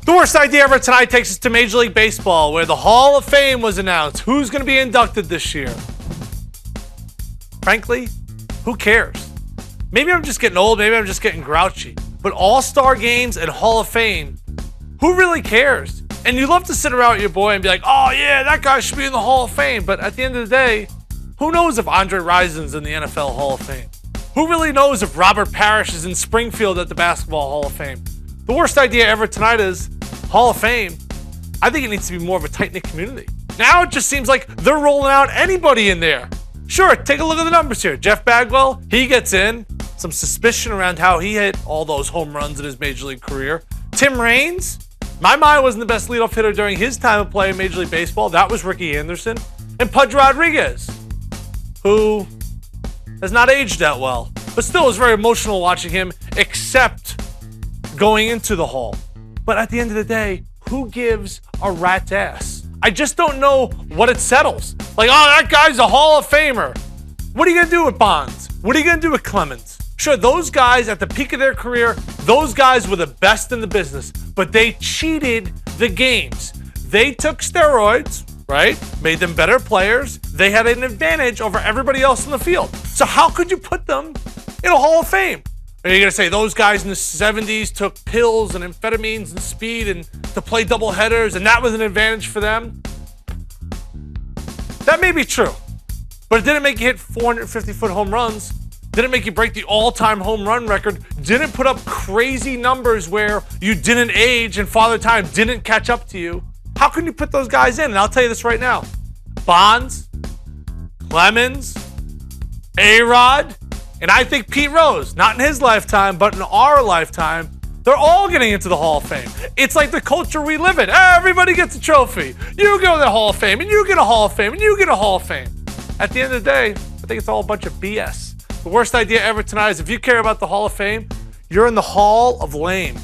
The worst idea ever tonight takes us to Major League Baseball, where the Hall of Fame was announced. Who's going to be inducted this year? Frankly, who cares? Maybe I'm just getting old, maybe I'm just getting grouchy. But All-Star games and Hall of Fame, who really cares? And you love to sit around with your boy and be like, oh yeah, that guy should be in the Hall of Fame. But at the end of the day, who knows if Andre Rison's in the NFL Hall of Fame? Who really knows if Robert Parrish is in Springfield at the Basketball Hall of Fame? The worst idea ever tonight is Hall of Fame. I think it needs to be more of a tight-knit community. Now it just seems like they're rolling out anybody in there. Sure, take a look at the numbers here. Jeff Bagwell, he gets in. Some suspicion around how he hit all those home runs in his Major League career. Tim Raines, my mind wasn't the best leadoff hitter during his time of playing Major League Baseball. That was Ricky Anderson. And Pudge Rodriguez, who has not aged that well, but still was very emotional watching him, except going into the Hall. But at the end of the day, who gives a rat's ass? I just don't know what it settles. Like, oh, that guy's a Hall of Famer. What are you going to do with Bonds? What are you going to do with Clemens? Sure, those guys at the peak of their career, those guys were the best in the business, but they cheated the games. They took steroids, right? Made them better players. They had an advantage over everybody else in the field. So how could you put them in a Hall of Fame? Are you going to say those guys in the 70s took pills and amphetamines and speed and to play double headers and that was an advantage for them? That may be true, but it didn't make you hit 450-foot home runs. Didn't make you break the all-time home run record. Didn't put up crazy numbers where you didn't age and Father Time didn't catch up to you. How can you put those guys in? And I'll tell you this right now. Bonds, Clemens, A-Rod, and I think Pete Rose, not in his lifetime, but in our lifetime, they're all getting into the Hall of Fame. It's like the culture we live in. Everybody gets a trophy. You go to the Hall of Fame, and you get a Hall of Fame, and you get a Hall of Fame. At the end of the day, I think it's all a bunch of BS. The worst idea ever tonight is if you care about the Hall of Fame, you're in the Hall of Lame.